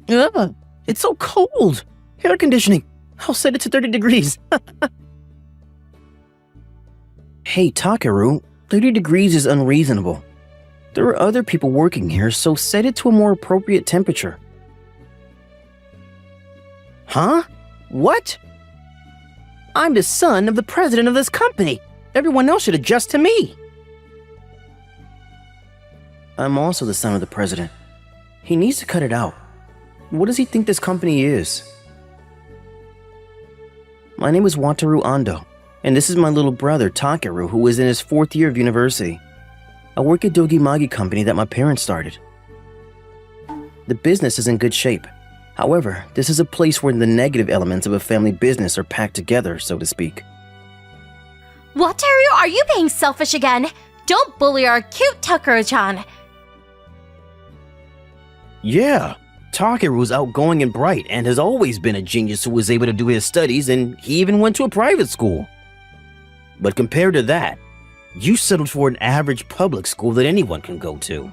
Ugh, it's so cold. Air conditioning. I'll set it to 30 degrees. Hey, Takeru, 30 degrees is unreasonable. There are other people working here, so set it to a more appropriate temperature. Huh? What? I'm the son of the president of this company. Everyone else should adjust to me. I'm also the son of the president. He needs to cut it out. What does he think this company is? My name is Wataru Ando, and this is my little brother Takeru, who is in his 4th year of university. I work at Dogimagi Company that my parents started. The business is in good shape. However, this is a place where the negative elements of a family business are packed together, so to speak. Wataru, are you being selfish again? Don't bully our cute Takeru-chan. Yeah, Takeru is outgoing and bright and has always been a genius who was able to do his studies, and he even went to a private school. But compared to that, you settled for an average public school that anyone can go to.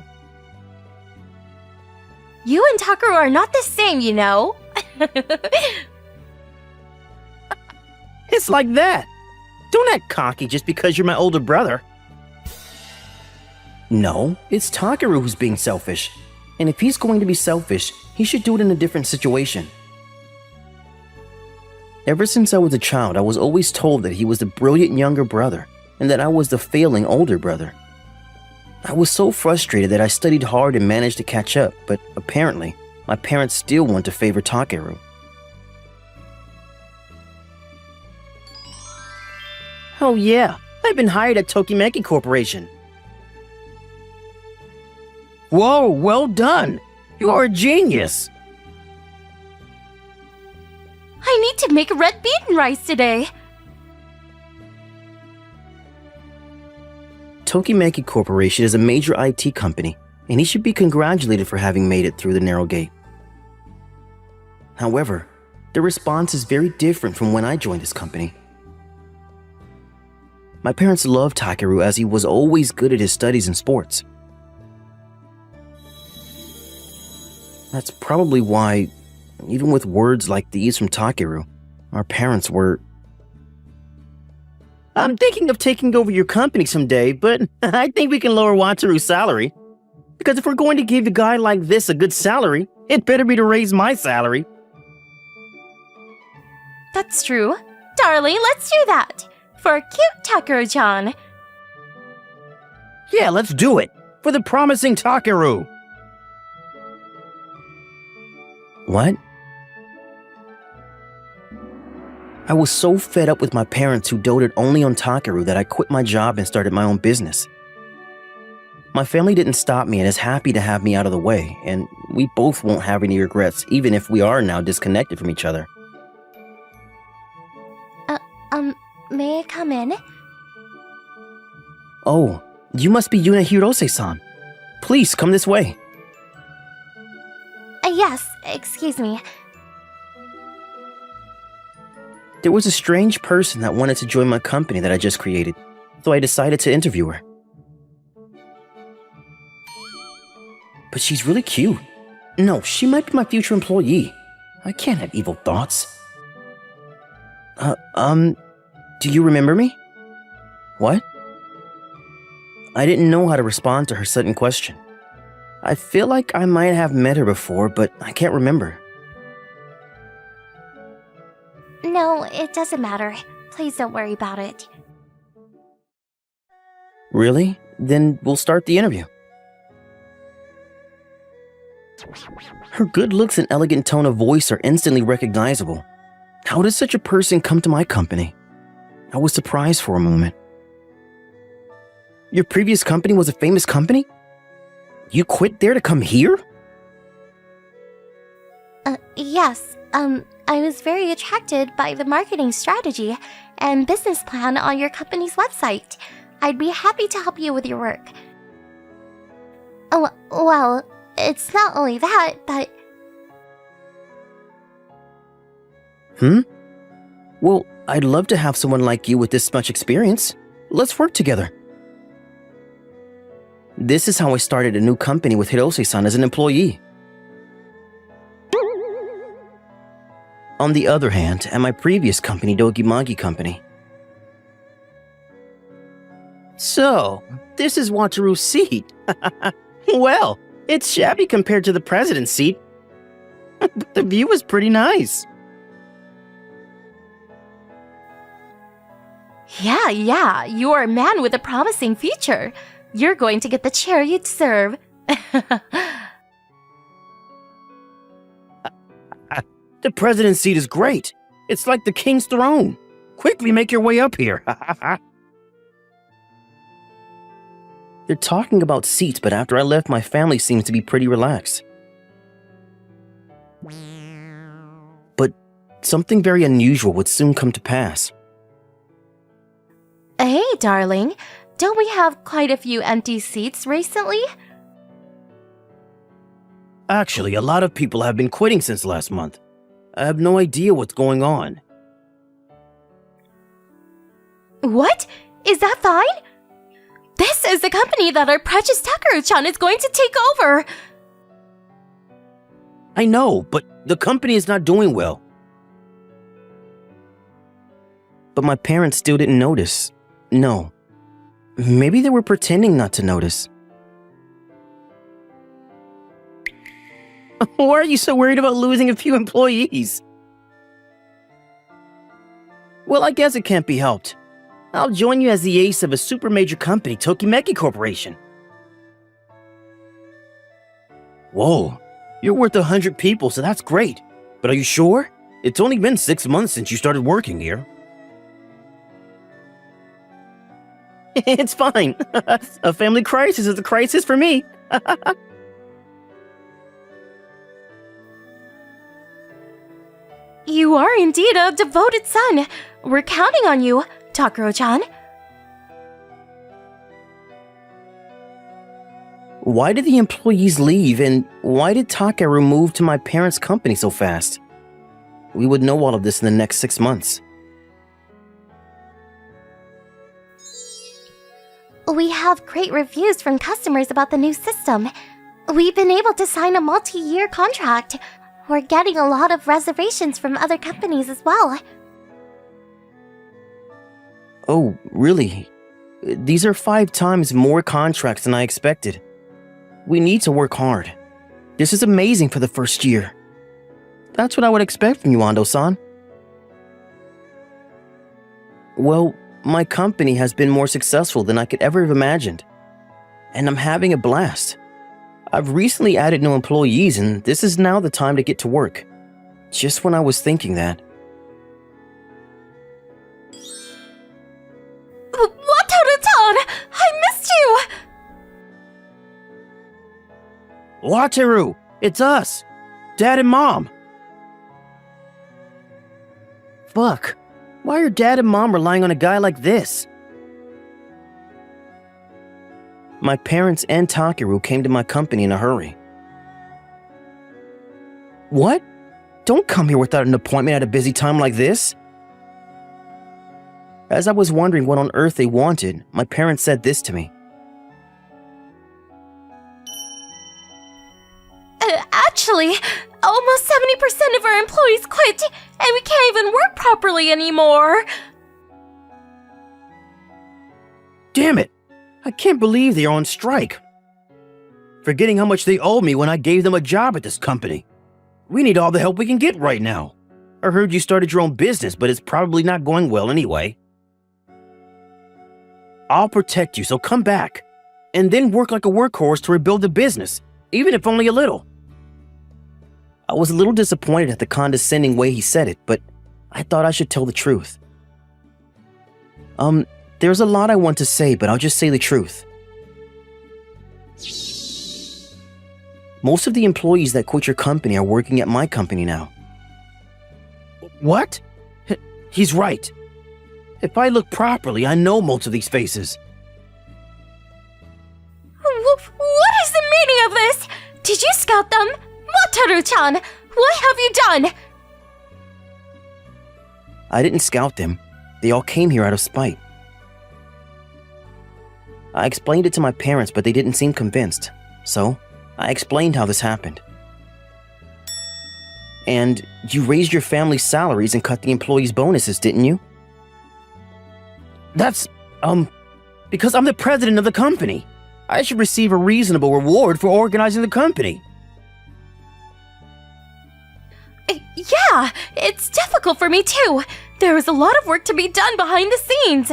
You and Takeru are not the same, you know. It's like that. Don't act cocky just because you're my older brother. No, it's Takeru who's being selfish. And if he's going to be selfish, he should do it in a different situation. Ever since I was a child, I was always told that he was the brilliant younger brother, and that I was the failing older brother. I was so frustrated that I studied hard and managed to catch up, but apparently, my parents still want to favor Takeru. Oh yeah, I've been hired at Tokimeki Corporation. Whoa, well done! You are a genius! I need to make red bean rice today. Tokimeki Corporation is a major IT company, and he should be congratulated for having made it through the narrow gate. However, the response is very different from when I joined this company. My parents loved Takeru as he was always good at his studies and sports. That's probably why, even with words like these from Takeru, our parents were... I'm thinking of taking over your company someday, but I think we can lower Wataru's salary. Because if we're going to give a guy like this a good salary, it better be to raise my salary. That's true. Darling, let's do that. For cute Takeru-chan. Yeah, let's do it. For the promising Takeru. What? I was so fed up with my parents who doted only on Takeru that I quit my job and started my own business. My family didn't stop me and is happy to have me out of the way, and we both won't have any regrets even if we are now disconnected from each other. May I come in? Oh, you must be Yuna Hirose-san. Please, come this way. Yes, excuse me. There was a strange person that wanted to join my company that I just created, so I decided to interview her. But she's really cute. No, she might be my future employee. I can't have evil thoughts. Do you remember me? What? I didn't know how to respond to her sudden question. I feel like I might have met her before, but I can't remember. No, it doesn't matter. Please don't worry about it. Really? Then we'll start the interview. Her good looks and elegant tone of voice are instantly recognizable. How does such a person come to my company? I was surprised for a moment. Your previous company was a famous company? You quit there to come here? Yes. I was very attracted by the marketing strategy and business plan on your company's website. I'd be happy to help you with your work. Oh, well, it's not only that, but... Well, I'd love to have someone like you with this much experience. Let's work together. This is how I started a new company with Hirose-san as an employee. On the other hand, at my previous company, Dogimagi Company. So, this is Wataru's seat. Well, it's shabby compared to the president's seat. But the view is pretty nice. Yeah, you are a man with a promising future. You're going to get the chair you deserve. The president's seat is great. It's like the king's throne. Quickly make your way up here. They're talking about seats, but after I left, my family seems to be pretty relaxed. But something very unusual would soon come to pass. Hey, darling. Don't we have quite a few empty seats recently? Actually, a lot of people have been quitting since last month. I have no idea what's going on. What? Is that fine? This is the company that our precious Takaru-chan is going to take over! I know, but the company is not doing well. But my parents still didn't notice. No. Maybe they were pretending not to notice. Why are you so worried about losing a few employees? Well, I guess it can't be helped. I'll join you as the ace of a super major company, Tokimeki Corporation. Whoa, you're worth 100 people, so that's great. But are you sure? It's only been 6 months since you started working here. It's fine. A family crisis is a crisis for me. You are indeed a devoted son. We're counting on you, Takuro-chan. Why did the employees leave, and why did Takeru move to my parents' company so fast? We would know all of this in the next 6 months. We have great reviews from customers about the new system. We've been able to sign a multi-year contract. We're getting a lot of reservations from other companies as well. Oh, really? These are 5 times more contracts than I expected. We need to work hard. This is amazing for the first year. That's what I would expect from you, Ando-san. Well, my company has been more successful than I could ever have imagined. And I'm having a blast. I've recently added new employees, and this is now the time to get to work. Just when I was thinking that. Wataru-chan! I missed you! Wataru! It's us! Dad and Mom! Fuck. Why are Dad and Mom relying on a guy like this? My parents and Takeru came to my company in a hurry. What? Don't come here without an appointment at a busy time like this. As I was wondering what on earth they wanted, my parents said this to me. Actually, almost 70% of our employees quit, and we can't even work properly anymore. Damn it! I can't believe they are on strike. Forgetting how much they owe me when I gave them a job at this company. We need all the help we can get right now. I heard you started your own business, but it's probably not going well anyway. I'll protect you, so come back. And then work like a workhorse to rebuild the business, even if only a little. I was a little disappointed at the condescending way he said it, but I thought I should tell the truth. There's a lot I want to say, but I'll just say the truth. Most of the employees that quit your company are working at my company now. What? He's right. If I look properly, I know most of these faces. What is the meaning of this? Did you scout them? Wataru-chan, what have you done? I didn't scout them. They all came here out of spite. I explained it to my parents, but they didn't seem convinced. So, I explained how this happened. And you raised your family's salaries and cut the employees' bonuses, didn't you? That's, because I'm the president of the company. I should receive a reasonable reward for organizing the company. Yeah, it's difficult for me too. There is a lot of work to be done behind the scenes.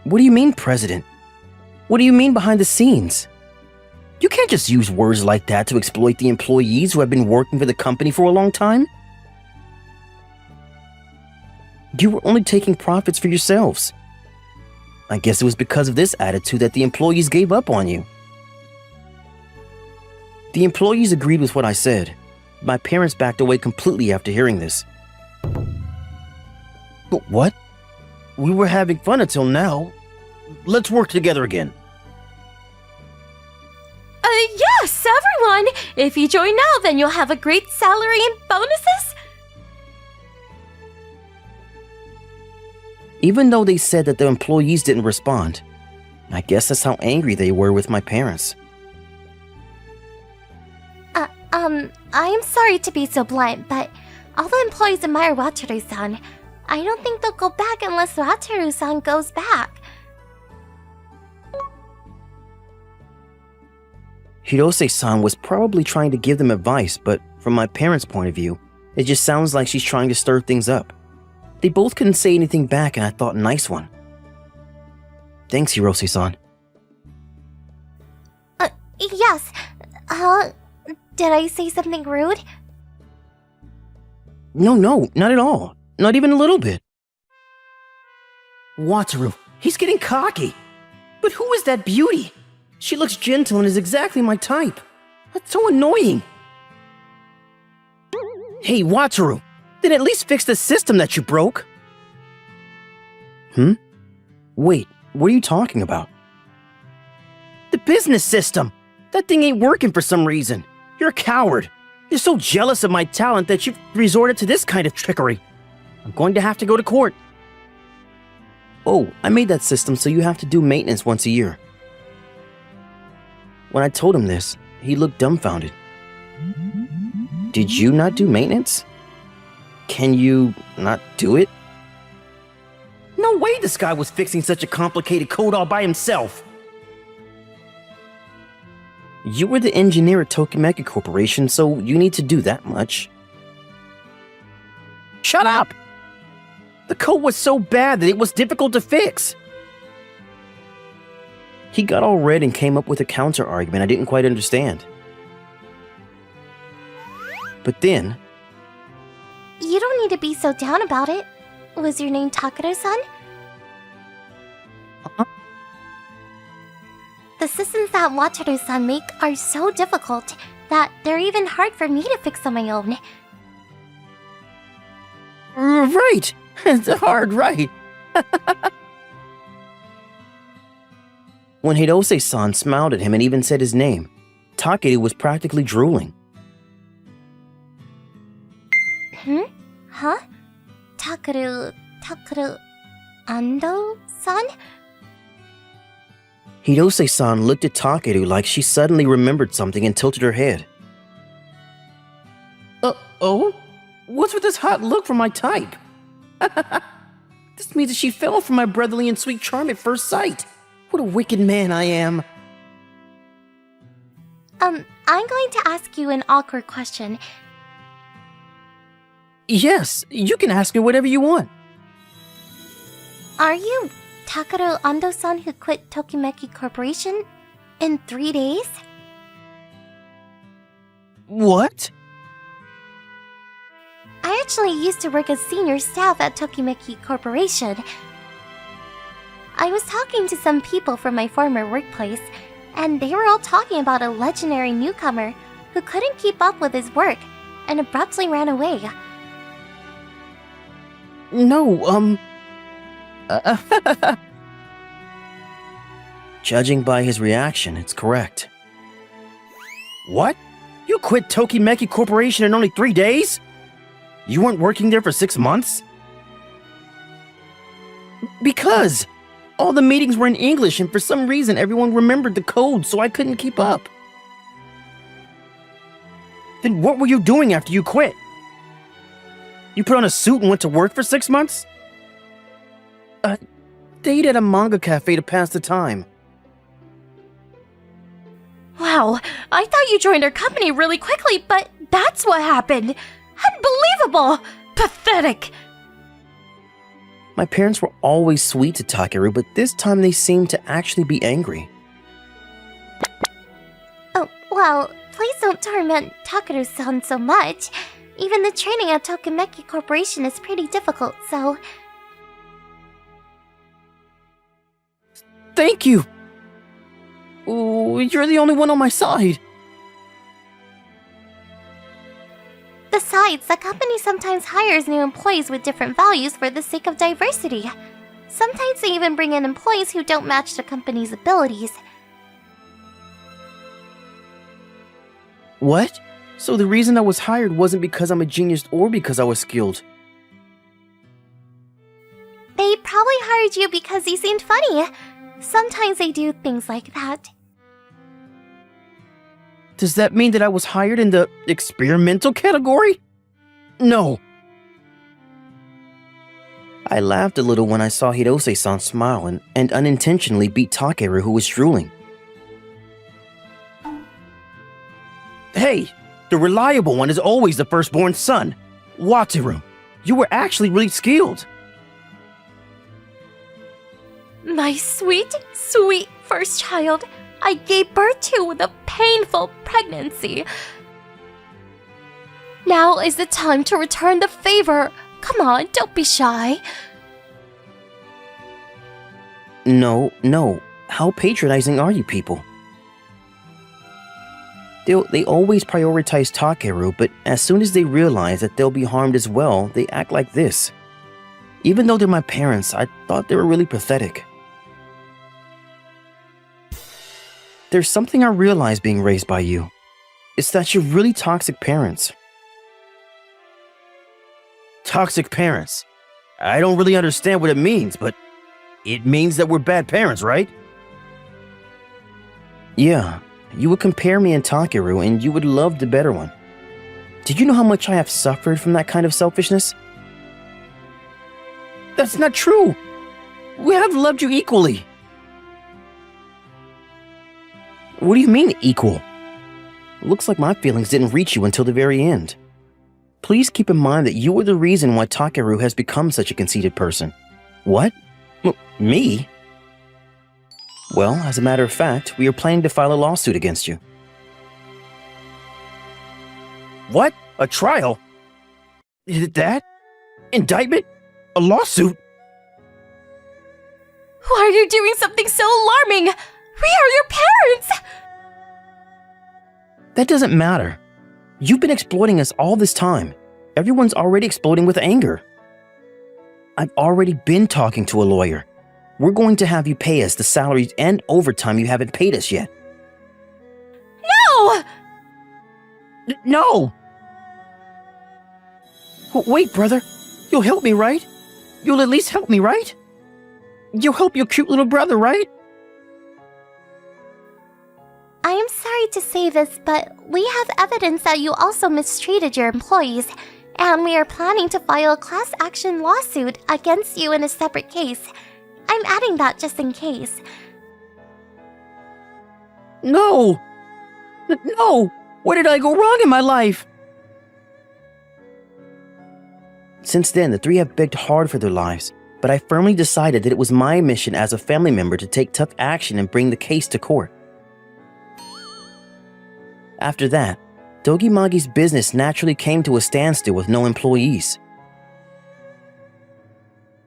What do you mean, President? What do you mean behind the scenes? You can't just use words like that to exploit the employees who have been working for the company for a long time. You were only taking profits for yourselves. I guess it was because of this attitude that the employees gave up on you. The employees agreed with what I said. My parents backed away completely after hearing this. But what? We were having fun until now. Let's work together again. Yes, everyone! If you join now, then you'll have a great salary and bonuses? Even though they said that the employees didn't respond, I guess that's how angry they were with my parents. I'm sorry to be so blunt, but all the employees admire Wataru-san. I don't think they'll go back unless Wataru-san goes back. Hirose-san was probably trying to give them advice, but from my parents' point of view, it just sounds like she's trying to stir things up. They both couldn't say anything back, and I thought, nice one. Thanks, Hirose-san. Yes. Did I say something rude? No, not at all. Not even a little bit. Wataru, he's getting cocky. But who is that beauty? She looks gentle and is exactly my type. That's so annoying. Hey, Wataru, then at least fix the system that you broke. Wait, what are you talking about? The business system. That thing ain't working for some reason. You're a coward. You're so jealous of my talent that you've resorted to this kind of trickery. I'm going to have to go to court. Oh, I made that system so you have to do maintenance once a year. When I told him this, he looked dumbfounded. Did you not do maintenance? Can you not do it? No way this guy was fixing such a complicated code all by himself. You were the engineer at Tokimeki Corporation, so you need to do that much. Shut up! The code was so bad that it was difficult to fix. He got all red and came up with a counter-argument I didn't quite understand. But then... You don't need to be so down about it. Was your name Takaro-san? Huh? The systems that Wataru-san make are so difficult that they're even hard for me to fix on my own. Right! It's hard, right? When Hirose-san smiled at him and even said his name, Takeru was practically drooling. Huh? Takaro... Ando-san? Hirose-san looked at Takeru like she suddenly remembered something and tilted her head. Oh? What's with this hot look for my type? This means that she fell for my brotherly and sweet charm at first sight. What a wicked man I am. I'm going to ask you an awkward question. Yes, you can ask me whatever you want. Are you Takaro Ando-san who quit Tokimeki Corporation in 3 days? What? I actually used to work as senior staff at Tokimeki Corporation. I was talking to some people from my former workplace, and they were all talking about a legendary newcomer who couldn't keep up with his work and abruptly ran away. No, Judging by his reaction, it's correct. What? You quit Tokimeki Corporation in only 3 days? You weren't working there for 6 months? Because all the meetings were in English and for some reason everyone remembered the code, so I couldn't keep up. Then what were you doing after you quit? You put on a suit and went to work for 6 months? Stayed at a manga cafe to pass the time. Wow, I thought you joined our company really quickly, but that's what happened. Unbelievable! Pathetic! My parents were always sweet to Takeru, but this time they seemed to actually be angry. Oh, well, please don't torment Takeru-san so much. Even the training at Tokimeki Corporation is pretty difficult, so... Thank you! Ooh, you're the only one on my side. Besides, the company sometimes hires new employees with different values for the sake of diversity. Sometimes they even bring in employees who don't match the company's abilities. What? So the reason I was hired wasn't because I'm a genius or because I was skilled? They probably hired you because you seemed funny. Sometimes they do things like that. Does that mean that I was hired in the experimental category? No. I laughed a little when I saw Hirose-san smile and unintentionally beat Takeru, who was drooling. Hey, the reliable one is always the firstborn son. Wataru, you were actually really skilled. My sweet, sweet first child, I gave birth to with a painful pregnancy. Now is the time to return the favor. Come on, don't be shy. No. How patronizing are you people? They always prioritize Takeru, but as soon as they realize that they'll be harmed as well, they act like this. Even though they're my parents, I thought they were really pathetic. There's something I realized being raised by you. It's that you're really toxic parents. Toxic parents? I don't really understand what it means, but it means that we're bad parents, right? Yeah, you would compare me and Takeru and you would love the better one. Did you know how much I have suffered from that kind of selfishness? That's not true! We have loved you equally! What do you mean, equal? Looks like my feelings didn't reach you until the very end. Please keep in mind that you are the reason why Takeru has become such a conceited person. What? Me? Well, as a matter of fact, we are planning to file a lawsuit against you. What? A trial? Is it that? Indictment? A lawsuit? Why are you doing something so alarming? We are your parents! That doesn't matter. You've been exploiting us all this time. Everyone's already exploding with anger. I've already been talking to a lawyer. We're going to have you pay us the salaries and overtime you haven't paid us yet. No! No! Wait, brother. You'll help me, right? You'll at least help me, right? You'll help your cute little brother, right? I am sorry to say this, but we have evidence that you also mistreated your employees, and we are planning to file a class action lawsuit against you in a separate case. I'm adding that just in case. No! No! Where did I go wrong in my life? Since then, the three have begged hard for their lives, but I firmly decided that it was my mission as a family member to take tough action and bring the case to court. After that, Dogimagi's business naturally came to a standstill with no employees.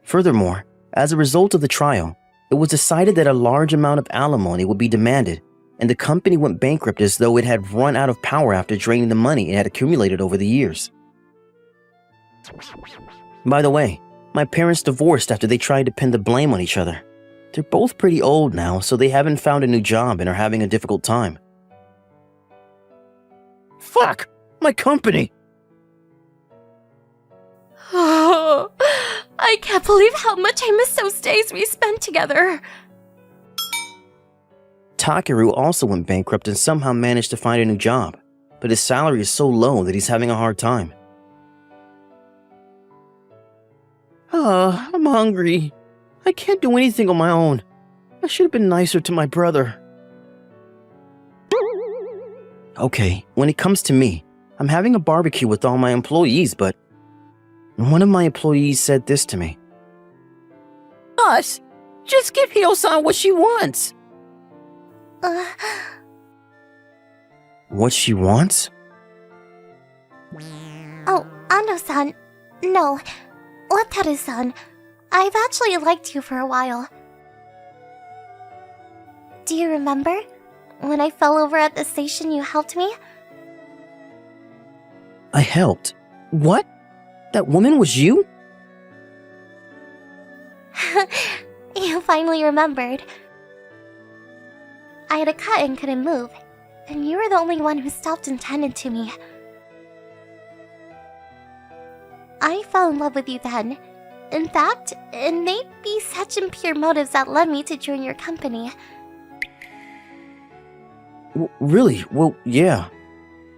Furthermore, as a result of the trial, it was decided that a large amount of alimony would be demanded, and the company went bankrupt as though it had run out of power after draining the money it had accumulated over the years. By the way, my parents divorced after they tried to pin the blame on each other. They're both pretty old now, so they haven't found a new job and are having a difficult time. Fuck! My company! Oh, I can't believe how much I miss those days we spent together. Takeru also went bankrupt and somehow managed to find a new job, but his salary is so low that he's having a hard time. I'm hungry. I can't do anything on my own. I should have been nicer to my brother. Okay, when it comes to me, I'm having a barbecue with all my employees, but one of my employees said this to me. Us! Just give Hyo-san what she wants! What she wants? Oh, Ando-san. No. Wataru-san. I've actually liked you for a while. Do you remember? When I fell over at the station, you helped me? I helped? What? That woman was you? You finally remembered. I had a cut and couldn't move, and you were the only one who stopped and tended to me. I fell in love with you then. In fact, it may be such impure motives that led me to join your company. Really? Well, yeah.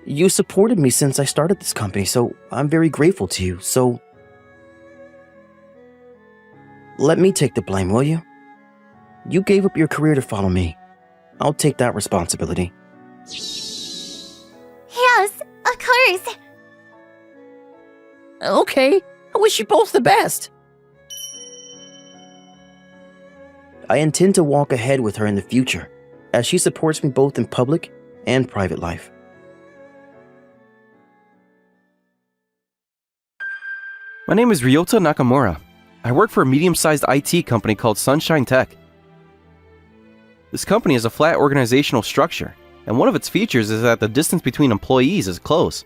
You supported me since I started this company, so I'm very grateful to you, so... Let me take the blame, will you? You gave up your career to follow me. I'll take that responsibility. Yes, of course. Okay, I wish you both the best. I intend to walk ahead with her in the future, as she supports me both in public and private life. My name is Ryota Nakamura. I work for a medium-sized IT company called Sunshine Tech. This company has a flat organizational structure, and one of its features is that the distance between employees is close.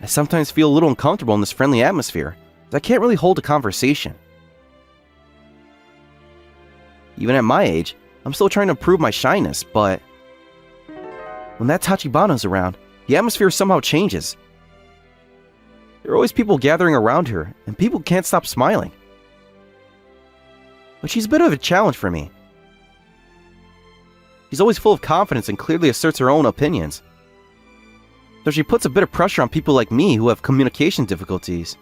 I sometimes feel a little uncomfortable in this friendly atmosphere, as I can't really hold a conversation. Even at my age, I'm still trying to improve my shyness, but when that Tachibana's around, the atmosphere somehow changes. There are always people gathering around her, and people can't stop smiling. But she's a bit of a challenge for me. She's always full of confidence and clearly asserts her own opinions. So she puts a bit of pressure on people like me who have communication difficulties.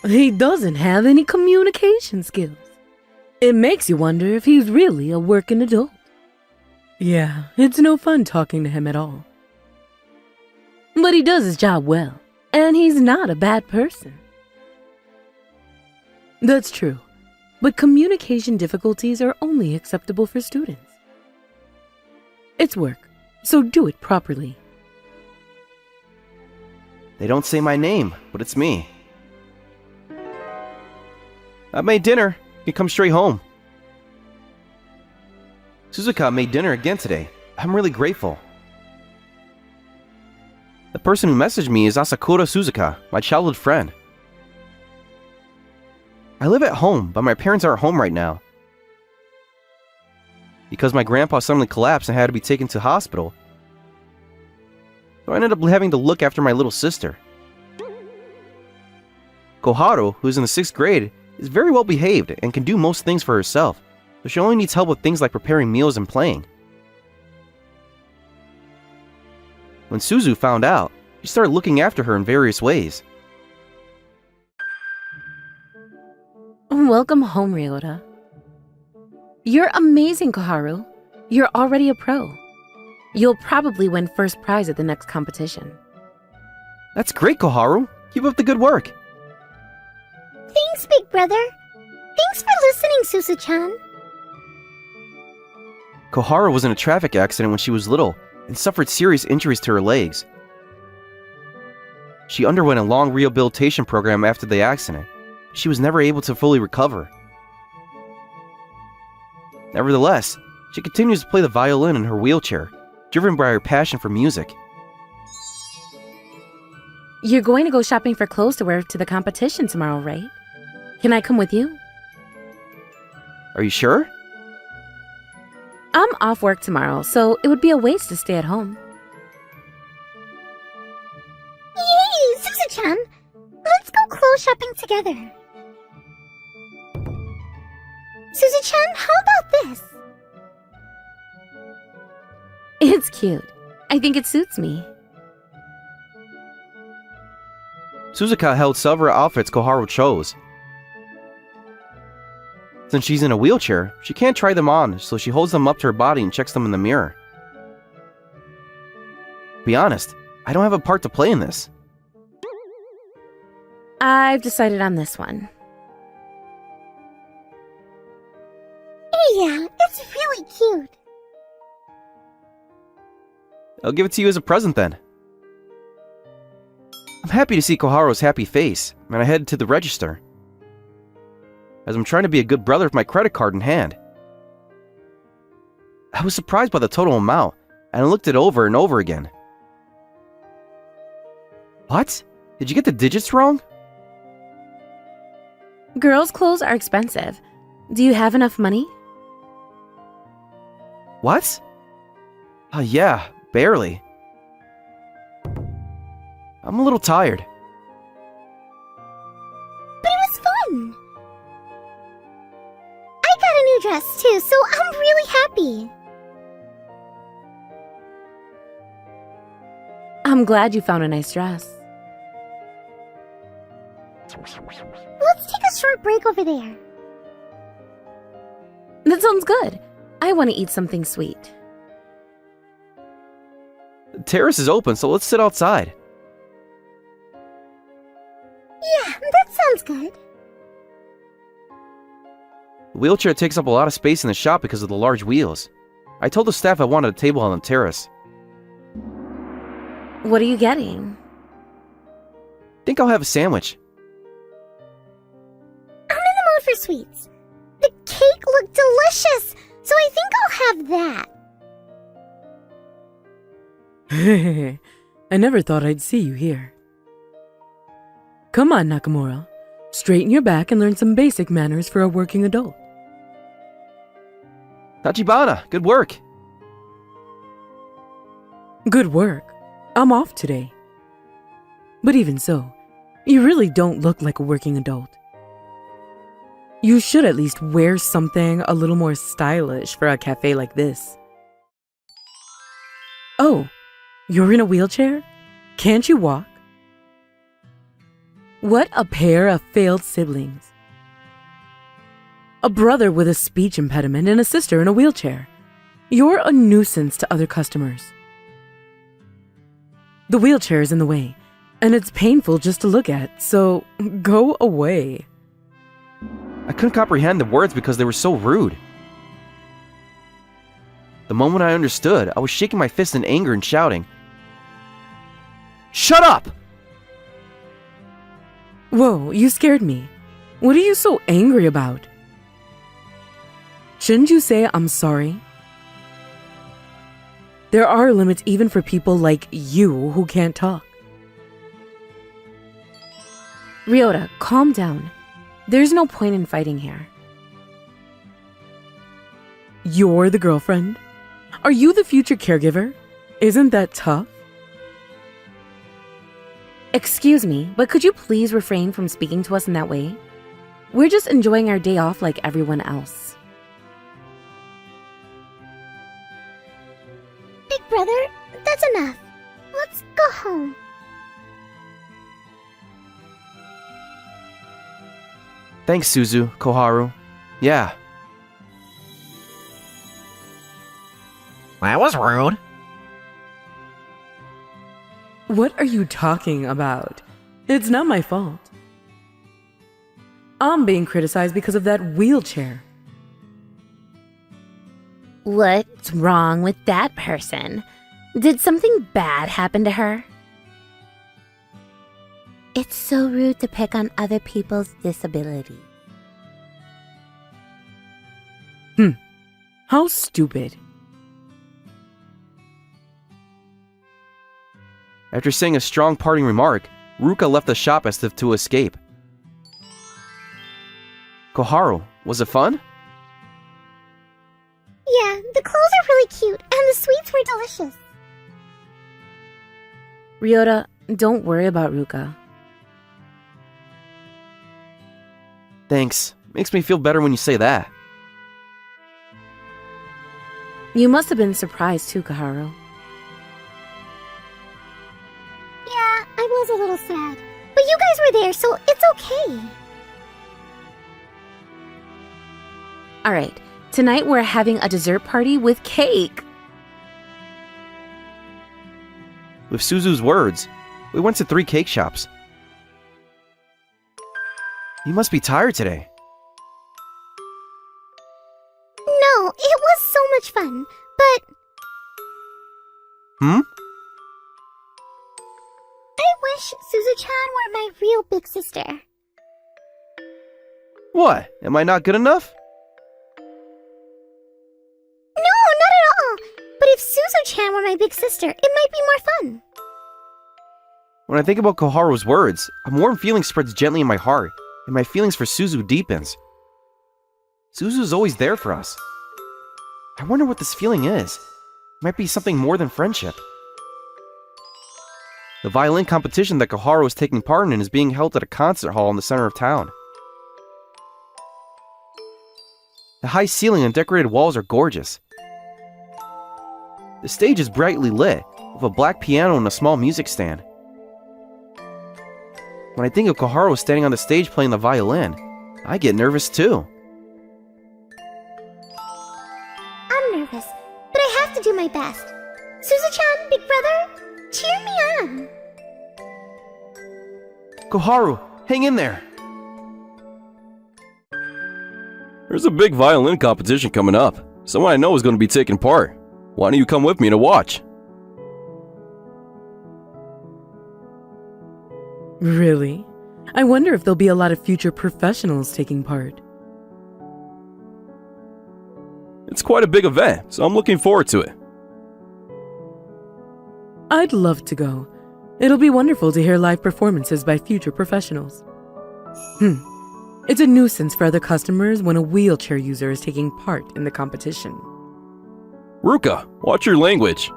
He doesn't have any communication skills. It makes you wonder if he's really a working adult. Yeah, it's no fun talking to him at all. But he does his job well, and he's not a bad person. That's true, but communication difficulties are only acceptable for students. It's work, so do it properly. They don't say my name, but it's me. I made dinner. You can come straight home. Suzuka made dinner again today. I'm really grateful. The person who messaged me is Asakura Suzuka, my childhood friend. I live at home, but my parents aren't home right now. Because my grandpa suddenly collapsed and had to be taken to hospital, so I ended up having to look after my little sister. Koharu, who's in the 6th grade, is very well behaved and can do most things for herself, but she only needs help with things like preparing meals and playing. When Suzu found out, she started looking after her in various ways. Welcome home, Ryota. You're amazing, Koharu. You're already a pro. You'll probably win first prize at the next competition. That's great, Koharu. Keep up the good work. Thanks, big brother. Thanks for listening, Suzu-chan. Koharu was in a traffic accident when she was little and suffered serious injuries to her legs. She underwent a long rehabilitation program after the accident. She was never able to fully recover. Nevertheless, she continues to play the violin in her wheelchair, driven by her passion for music. You're going to go shopping for clothes to wear to the competition tomorrow, right? Can I come with you? Are you sure? I'm off work tomorrow, so it would be a waste to stay at home. Yay, Suzu-chan! Let's go clothes shopping together. Suzu-chan, how about this? It's cute. I think it suits me. Suzuka held several outfits Koharu chose. Since she's in a wheelchair, she can't try them on, so she holds them up to her body and checks them in the mirror. Be honest, I don't have a part to play in this. I've decided on this one. Yeah, it's really cute. I'll give it to you as a present then. I'm happy to see Koharu's happy face, and I head to the register, as I'm trying to be a good brother with my credit card in hand. I was surprised by the total amount, and I looked it over and over again. What? Did you get the digits wrong? Girls' clothes are expensive. Do you have enough money? What? Yeah, barely. I'm a little tired. But it was fun. I got a new dress too, so I'm really happy. I'm glad you found a nice dress. Let's take a short break over there. That sounds good. I want to eat something sweet. The terrace is open, so let's sit outside. Yeah, that sounds good. The wheelchair takes up a lot of space in the shop because of the large wheels. I told the staff I wanted a table on the terrace. What are you getting? Think I'll have a sandwich. I'm in the mood for sweets. The cake looked delicious, so I think I'll have that. I never thought I'd see you here. Come on, Nakamura. Straighten your back and learn some basic manners for a working adult. Tachibana, good work. Good work. I'm off today. But even so, you really don't look like a working adult. You should at least wear something a little more stylish for a cafe like this. Oh, you're in a wheelchair? Can't you walk? What a pair of failed siblings. A brother with a speech impediment and a sister in a wheelchair. You're a nuisance to other customers. The wheelchair is in the way, and it's painful just to look at, so go away. I couldn't comprehend the words because they were so rude. The moment I understood, I was shaking my fist in anger and shouting, "Shut up!" Whoa, you scared me. What are you so angry about? Shouldn't you say I'm sorry? There are limits even for people like you who can't talk. Ryota, calm down. There's no point in fighting here. You're the girlfriend? Are you the future caregiver? Isn't that tough? Excuse me, but could you please refrain from speaking to us in that way? We're just enjoying our day off like everyone else. Big brother, that's enough. Let's go home. Thanks, Suzu, Koharu. Yeah. That was rude. What are you talking about? It's not my fault. I'm being criticized because of that wheelchair. What's wrong with that person? Did something bad happen to her? It's so rude to pick on other people's disability. How stupid. After saying a strong parting remark, Ruka left the shop as if to escape. Koharu, was it fun? Yeah, the clothes are really cute, and the sweets were delicious. Ryota, don't worry about Ruka. Thanks. Makes me feel better when you say that. You must have been surprised too, Koharu. I was a little sad. But you guys were there, so it's okay. Alright, tonight we're having a dessert party with cake. With Suzu's words, we went to 3 cake shops. You must be tired today. No, it was so much fun, but Hmm? I wish Suzu-chan were my real big sister. What? Am I not good enough? No, not at all. But if Suzu-chan were my big sister, it might be more fun. When I think about Koharu's words, a warm feeling spreads gently in my heart, and my feelings for Suzu deepens. Suzu's always there for us. I wonder what this feeling is. It might be something more than friendship. The violin competition that Koharu is taking part in is being held at a concert hall in the center of town. The high ceiling and decorated walls are gorgeous. The stage is brightly lit, with a black piano and a small music stand. When I think of Koharu standing on the stage playing the violin, I get nervous too. I'm nervous, but I have to do my best. Suzu-chan, big brother, cheer me on. Koharu, hang in there! There's a big violin competition coming up. Someone I know is going to be taking part. Why don't you come with me to watch? Really? I wonder if there'll be a lot of future professionals taking part. It's quite a big event, so I'm looking forward to it. I'd love to go. It'll be wonderful to hear live performances by future professionals. It's a nuisance for other customers when a wheelchair user is taking part in the competition. Ruka, watch your language.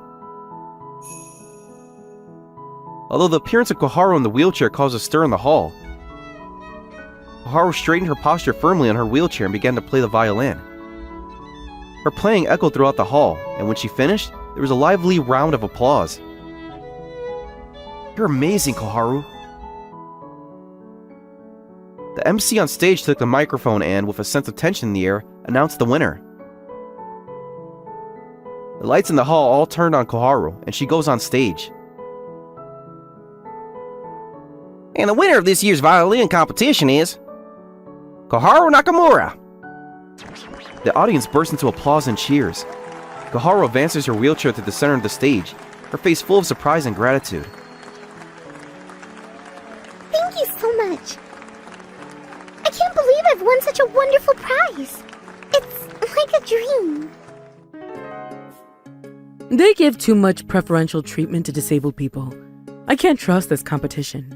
Although the appearance of Koharu in the wheelchair caused a stir in the hall, Koharu straightened her posture firmly on her wheelchair and began to play the violin. Her playing echoed throughout the hall, and when she finished, there was a lively round of applause. You're amazing, Koharu. The MC on stage took the microphone and, with a sense of tension in the air, announced the winner. The lights in the hall all turned on Koharu, and she goes on stage. And the winner of this year's violin competition is Koharu Nakamura. The audience bursts into applause and cheers. Koharu advances her wheelchair to the center of the stage, her face full of surprise and gratitude. Thank you so much. I can't believe I've won such a wonderful prize. It's like a dream. They give too much preferential treatment to disabled people. I can't trust this competition.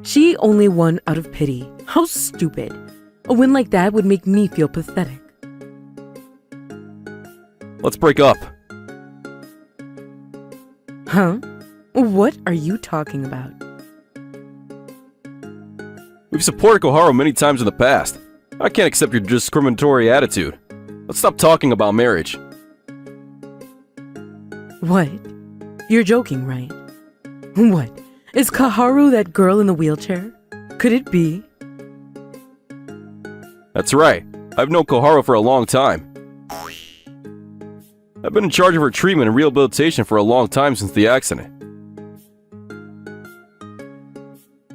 She only won out of pity. How stupid. A win like that would make me feel pathetic. Let's break up. Huh? What are you talking about? We've supported Koharu many times in the past. I can't accept your discriminatory attitude. Let's stop talking about marriage. What? You're joking, right? What? Is Koharu that girl in the wheelchair? Could it be? That's right. I've known Koharu for a long time. I've been in charge of her treatment and rehabilitation for a long time since the accident.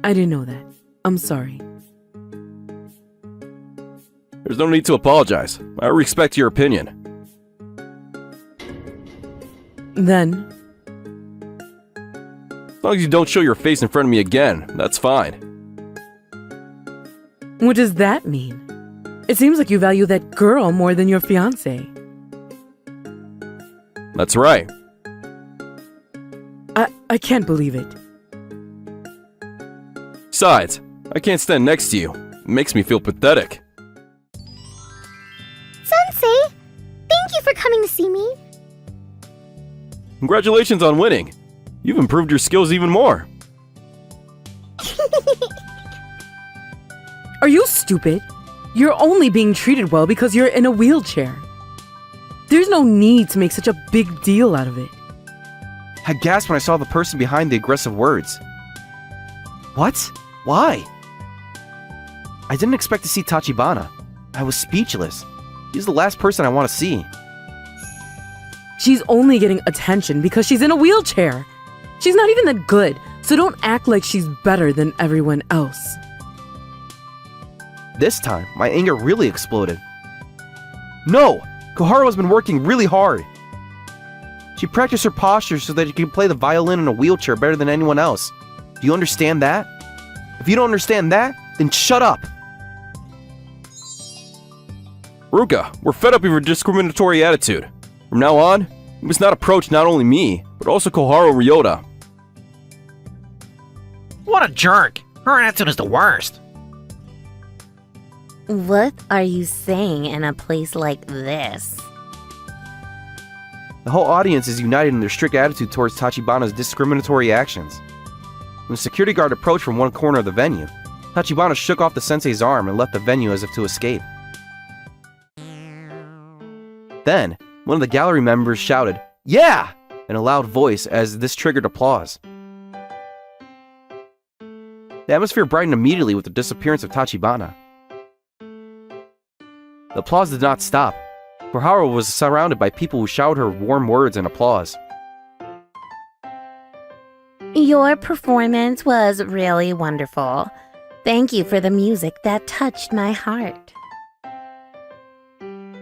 I didn't know that. I'm sorry. There's no need to apologize. I respect your opinion. Then, As long as you don't show your face in front of me again, that's fine. what does that mean? It seems like you value that girl more than your fiancé. That's right. I can't believe it. Besides, I can't stand next to you. It makes me feel pathetic. Sensei, thank you for coming to see me. Congratulations on winning. You've improved your skills even more. Are you stupid? You're only being treated well because you're in a wheelchair. There's no need to make such a big deal out of it. I gasped when I saw the person behind the aggressive words. What? Why? I didn't expect to see Tachibana. I was speechless. He's the last person I want to see. She's only getting attention because she's in a wheelchair. She's not even that good, so don't act like she's better than everyone else. This time, my anger really exploded. No! Koharu has been working really hard. She practiced her posture so that she can play the violin in a wheelchair better than anyone else. Do you understand that? If you don't understand that, then shut up! Ruka, we're fed up with your discriminatory attitude. From now on, you must not approach not only me, but also Koharu and Ryota. What a jerk! Her attitude is the worst. What are you saying in a place like this? The whole audience is united in their strict attitude towards Tachibana's discriminatory actions. When the security guard approached from one corner of the venue, Tachibana shook off the sensei's arm and left the venue as if to escape. Then, one of the gallery members shouted, "Yeah!" in a loud voice as this triggered applause. The atmosphere brightened immediately with the disappearance of Tachibana. The applause did not stop. Koharu was surrounded by people who shouted her warm words and applause. Your performance was really wonderful. Thank you for the music that touched my heart.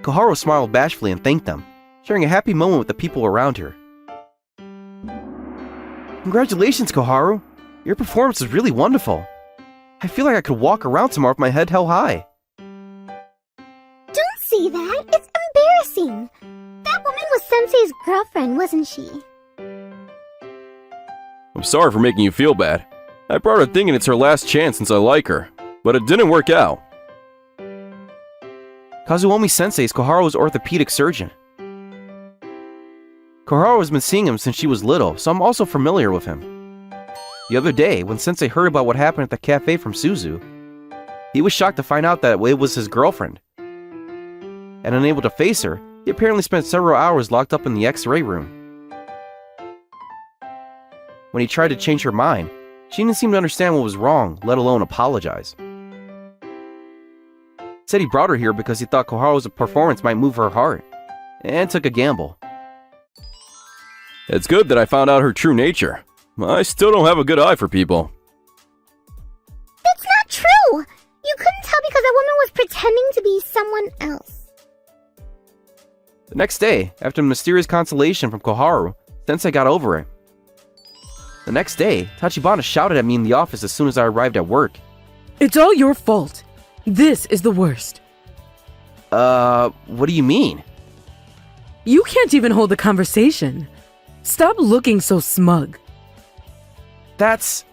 Koharu smiled bashfully and thanked them, sharing a happy moment with the people around her. Congratulations, Koharu! Your performance was really wonderful. I feel like I could walk around tomorrow with my head held high. Don't say that. It's embarrassing. That woman was Sensei's girlfriend, wasn't she? I'm sorry for making you feel bad. I brought her thinking it's her last chance since I like her, but it didn't work out. Kazuomi Sensei is Koharu's orthopedic surgeon. Koharu has been seeing him since she was little, so I'm also familiar with him. The other day, when Sensei heard about what happened at the cafe from Suzu, he was shocked to find out that it was his girlfriend. And unable to face her, he apparently spent several hours locked up in the X-ray room. When he tried to change her mind, she didn't seem to understand what was wrong, let alone apologize. Said he brought her here because he thought Koharu's performance might move her heart, and took a gamble. It's good that I found out her true nature. I still don't have a good eye for people. That's not true! You couldn't tell because a woman was pretending to be someone else. The next day, after the mysterious consolation from Koharu, Sensei got over it. The next day, Tachibana shouted at me in the office as soon as I arrived at work. It's all your fault. This is the worst. What do you mean? You can't even hold a conversation. Stop looking so smug. That's...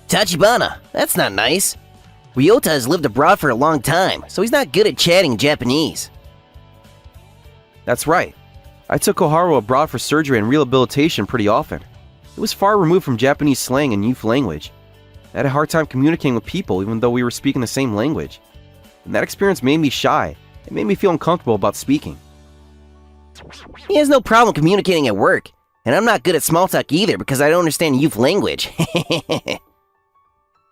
Tachibana, that's not nice. Ryota has lived abroad for a long time, so he's not good at chatting Japanese. That's right. I took Koharu abroad for surgery and rehabilitation pretty often. It was far removed from Japanese slang and youth language. I had a hard time communicating with people even though we were speaking the same language. And that experience made me shy. It made me feel uncomfortable about speaking. He has no problem communicating at work, and I'm not good at small talk either because I don't understand youth language.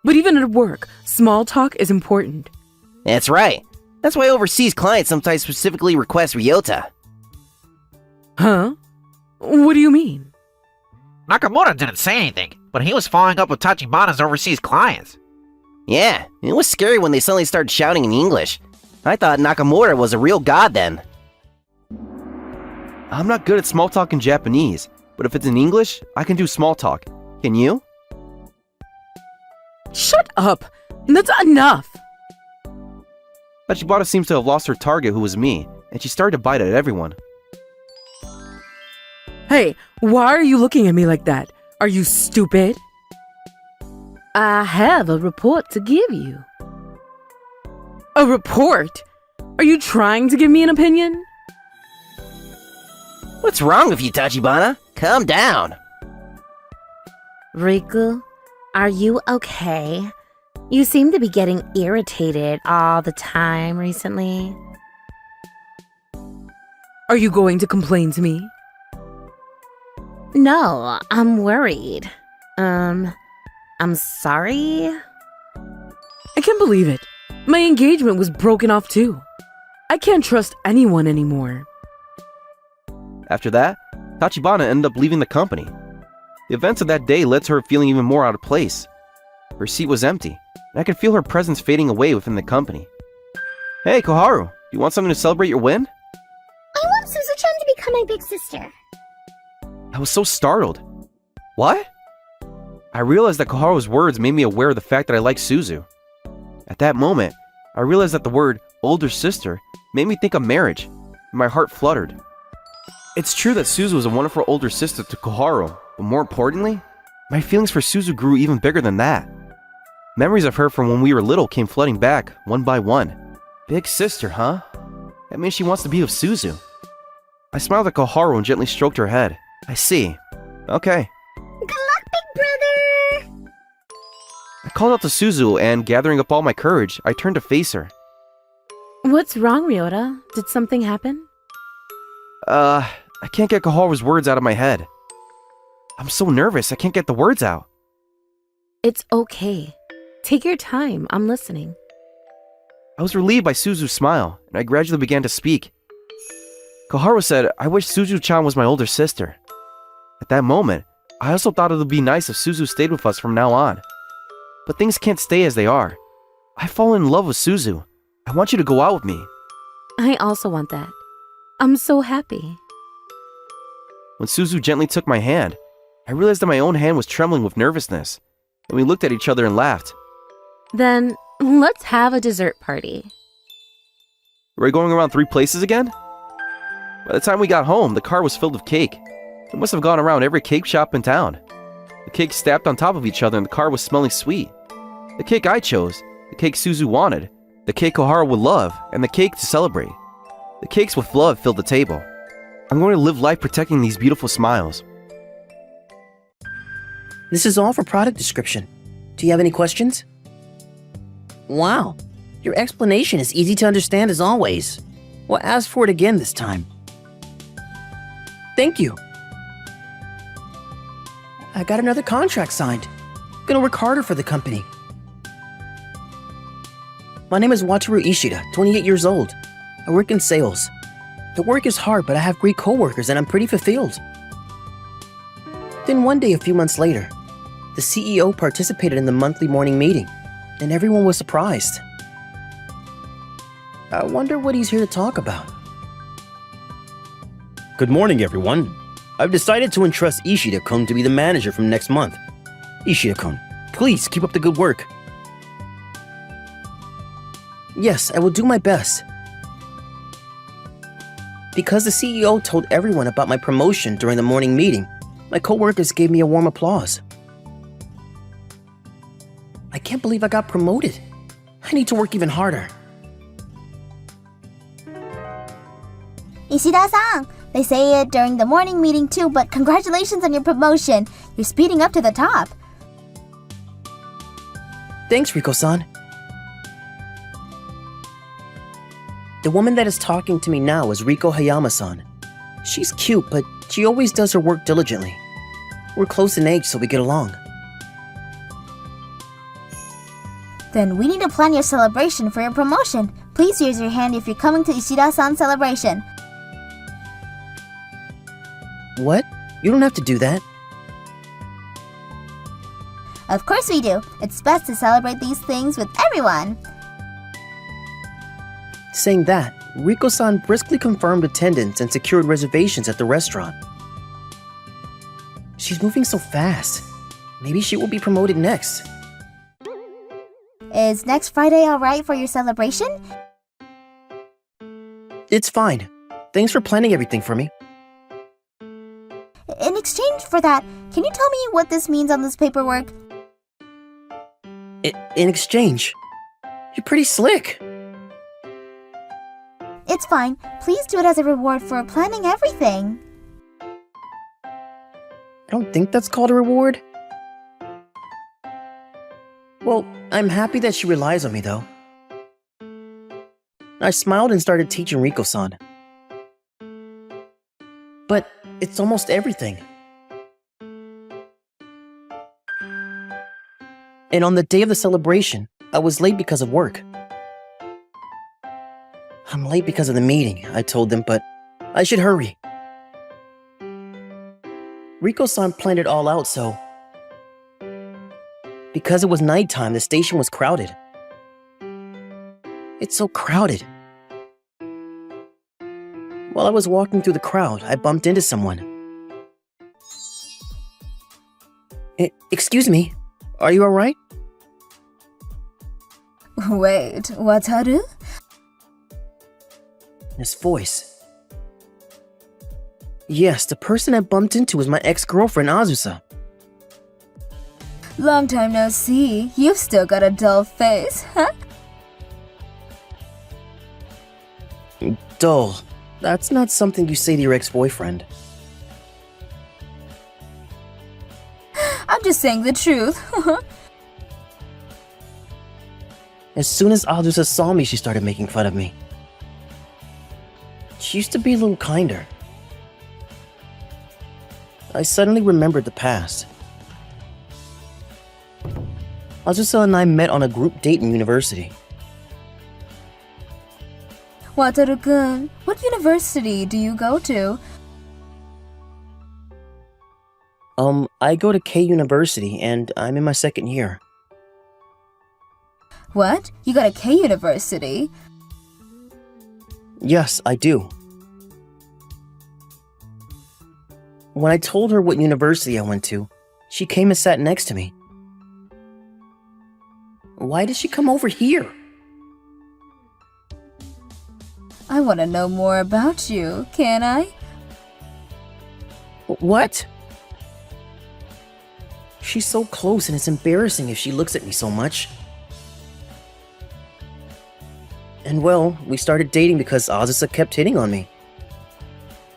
But even at work, small talk is important. That's right. That's why overseas clients sometimes specifically request Ryota. Huh? What do you mean? Nakamura didn't say anything, but he was following up with Tachibana's overseas clients. Yeah, it was scary when they suddenly started shouting in English. I thought Nakamura was a real god then. I'm not good at small talk in Japanese, but if it's in English, I can do small talk. Can you? Shut up! That's enough! Tachibana seems to have lost her target, who was me, and she started to bite at everyone. Hey, why are you looking at me like that? Are you stupid? I have a report to give you. A report? Are you trying to give me an opinion? What's wrong with you, Tachibana? Calm down. Riku, are you okay? You seem to be getting irritated all the time recently. Are you going to complain to me? No, I'm worried. I'm sorry. I can't believe it. My engagement was broken off too. I can't trust anyone anymore. After that, Tachibana ended up leaving the company. The events of that day led to her feeling even more out of place. Her seat was empty, and I could feel her presence fading away within the company. Hey, Koharu, do you want something to celebrate your win? I want Suzu-chan to become my big sister. I was so startled. What? I realized that Koharu's words made me aware of the fact that I liked Suzu. At that moment, I realized that the word older sister made me think of marriage, and my heart fluttered. It's true that Suzu was a wonderful older sister to Koharu, but more importantly, my feelings for Suzu grew even bigger than that. Memories of her from when we were little came flooding back, one by one. Big sister, huh? That means she wants to be with Suzu. I smiled at Koharu and gently stroked her head. I see. Okay. Good luck, big brother! I called out to Suzu and, gathering up all my courage, I turned to face her. What's wrong, Ryota? Did something happen? I can't get Koharu's words out of my head. I'm so nervous, I can't get the words out. It's okay. Take your time, I'm listening. I was relieved by Suzu's smile, and I gradually began to speak. Koharu said, I wish Suzu-chan was my older sister. At that moment, I also thought it would be nice if Suzu stayed with us from now on. But things can't stay as they are. I've fallen in love with Suzu. I want you to go out with me. I also want that. I'm so happy. When Suzu gently took my hand, I realized that my own hand was trembling with nervousness, and we looked at each other and laughed. Then, let's have a dessert party. Were we going around 3 places again? By the time we got home, the car was filled with cake. We must have gone around every cake shop in town. The cakes stacked on top of each other and the car was smelling sweet. The cake I chose, the cake Suzu wanted, the cake Koharu would love, and the cake to celebrate. The cakes with love filled the table. I'm going to live life protecting these beautiful smiles. This is all for product description. Do you have any questions? Wow, your explanation is easy to understand as always. Well, ask for it again this time. Thank you. I got another contract signed. Gonna work harder for the company. My name is Wataru Ishida, 28 years old. I work in sales. The work is hard, but I have great coworkers and I'm pretty fulfilled. Then one day a few months later, the CEO participated in the monthly morning meeting, and everyone was surprised. I wonder what he's here to talk about. Good morning, everyone. I've decided to entrust Ishida-kun to be the manager from next month. Ishida-kun, please keep up the good work. Yes, I will do my best. Because the CEO told everyone about my promotion during the morning meeting, my coworkers gave me a warm applause. I can't believe I got promoted. I need to work even harder. Ishida-san, they say it during the morning meeting too, but congratulations on your promotion. You're speeding up to the top. Thanks, Riko-san. The woman that is talking to me now is Riko Hayama-san. She's cute, but she always does her work diligently. We're close in age, so we get along. Then we need to plan your celebration for your promotion. Please raise your hand if you're coming to Ishida-san's celebration. What? You don't have to do that. Of course we do. It's best to celebrate these things with everyone. Saying that, Riko-san briskly confirmed attendance and secured reservations at the restaurant. She's moving so fast. Maybe she will be promoted next. Is next Friday alright for your celebration? It's fine. Thanks for planning everything for me. In exchange for that, can you tell me what this means on this paperwork? In exchange, you're pretty slick. It's fine. Please do it as a reward for planning everything. I don't think that's called a reward. Well, I'm happy that she relies on me, though. I smiled and started teaching Riko-san. But it's almost everything. And on the day of the celebration, I was late because of work. I'm late because of the meeting, I told them, but I should hurry. Riko-san planned it all out, so... Because it was nighttime, the station was crowded. It's so crowded. While I was walking through the crowd, I bumped into someone. Excuse me, are you alright? Wait, Wataru? His voice. Yes, the person I bumped into was my ex-girlfriend, Azusa. Long time no see. You've still got a dull face, huh? Dull. That's not something you say to your ex-boyfriend. I'm just saying the truth. As soon as Azusa saw me, she started making fun of me. She used to be a little kinder. I suddenly remembered the past. Azusa and I met on a group date in university. Wataru-kun, what university do you go to? I go to K University, and I'm in my second year. What? You got a K University? Yes, I do. When I told her what university I went to, she came and sat next to me. Why did she come over here? I want to know more about you, can I? What? She's so close and it's embarrassing if she looks at me so much. And well, we started dating because Azusa kept hitting on me.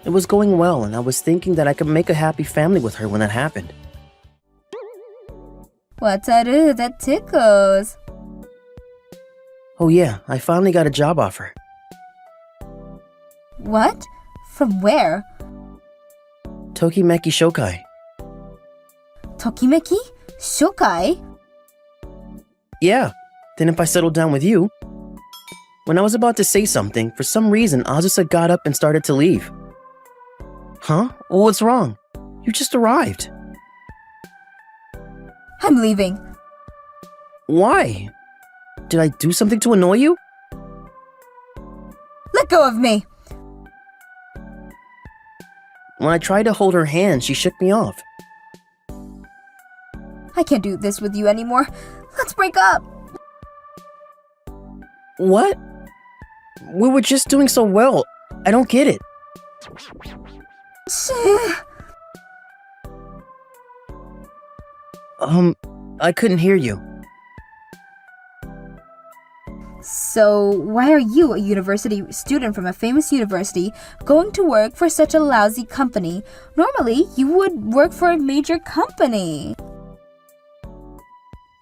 It was going well, and I was thinking that I could make a happy family with her when that happened. Wataru, that tickles. Oh yeah, I finally got a job offer. What? From where? Tokimeki Shokai. Tokimeki? Shokai? Yeah, then if I settle down with you... When I was about to say something, for some reason, Azusa got up and started to leave. Huh? Well, what's wrong? You just arrived. I'm leaving. Why? Did I do something to annoy you? Let go of me! When I tried to hold her hand, she shook me off. I can't do this with you anymore. Let's break up! What? We were just doing so well. I don't get it. I couldn't hear you. So, why are you, a university student from a famous university, going to work for such a lousy company? Normally, you would work for a major company.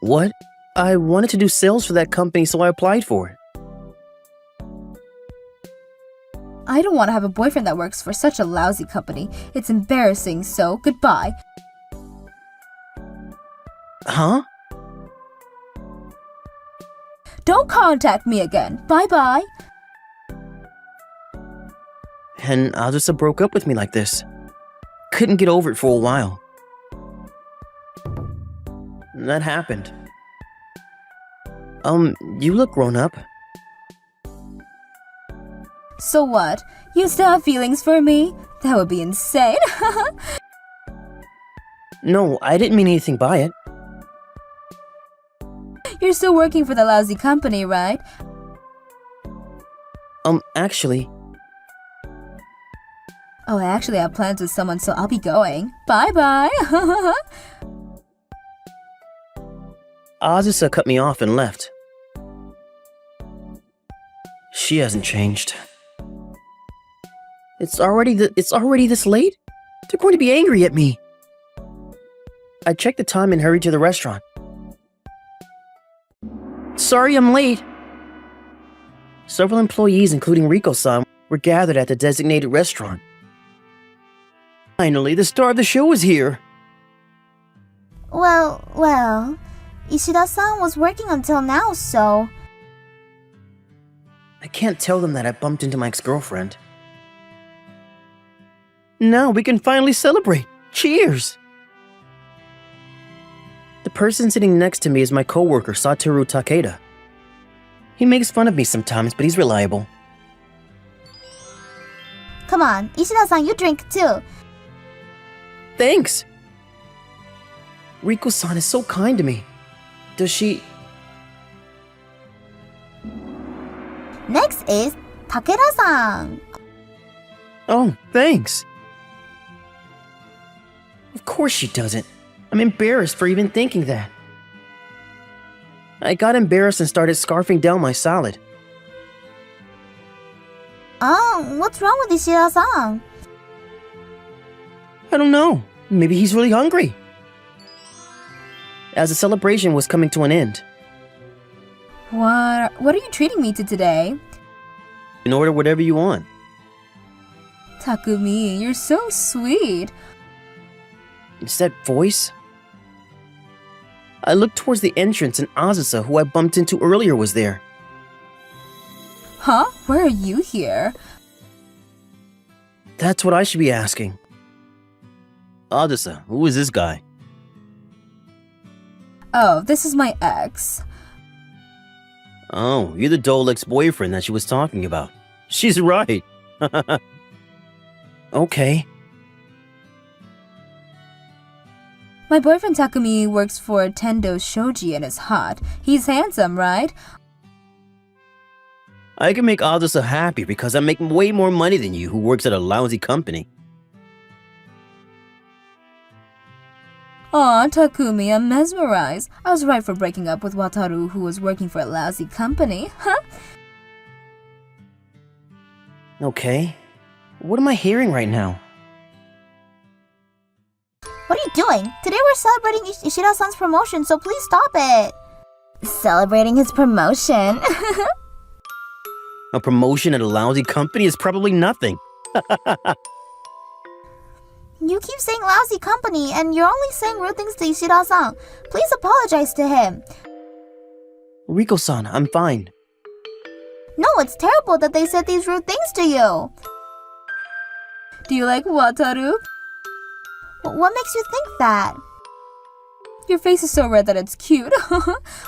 What? I wanted to do sales for that company, so I applied for it. I don't want to have a boyfriend that works for such a lousy company. It's embarrassing, so goodbye. Huh? Don't contact me again. Bye-bye. And Azusa broke up with me like this. Couldn't get over it for a while. That happened. You look grown up. So what? You still have feelings for me? That would be insane. No, I didn't mean anything by it. You're still working for the lousy company, right? Actually... Oh, I actually have plans with someone, so I'll be going. Bye-bye. Azusa cut me off and left. She hasn't changed. It's already this late? They're going to be angry at me. I checked the time and hurried to the restaurant. Sorry I'm late. Several employees, including Riko-san, were gathered at the designated restaurant. Well, Ishida-san was working until now, so... I can't tell them that I bumped into my ex-girlfriend. Now we can finally celebrate. Cheers! The person sitting next to me is my coworker, Satoru Takeda. He makes fun of me sometimes, but he's reliable. Come on, Ishida-san, you drink too. Thanks! Riko-san is so kind to me. Does she... Next is Takeda-san. Oh, thanks. Of course she doesn't. I'm embarrassed for even thinking that. I got embarrassed and started scarfing down my salad. What's wrong with Ishida-san? I don't know. Maybe he's really hungry. As the celebration was coming to an end, What are you treating me to today? you can order whatever you want. Takumi, you're so sweet. It's that voice. I looked towards the entrance and Azusa, who I bumped into earlier, was there. Huh? Why are you here? That's what I should be asking. Azusa, who is this guy? Oh, this is my ex. Oh, you're the dull ex-boyfriend that she was talking about. She's right. Okay. My boyfriend Takumi works for Tendo Shoji and is hot. He's handsome, right? I can make Azusa happy because I make way more money than you, who works at a lousy company. Aw, Takumi, I'm mesmerized. I was right for breaking up with Wataru, who was working for a lousy company. Huh? Okay. What am I hearing right now? What are you doing? Today we're celebrating Ishida-san's promotion, so please stop it. Celebrating his promotion? A promotion at a lousy company is probably nothing. You keep saying lousy company, and you're only saying rude things to Ishida-san. Please apologize to him. Riko-san, I'm fine. No, it's terrible that they said these rude things to you. Do you like Wataru? What makes you think that? Your face is so red that it's cute.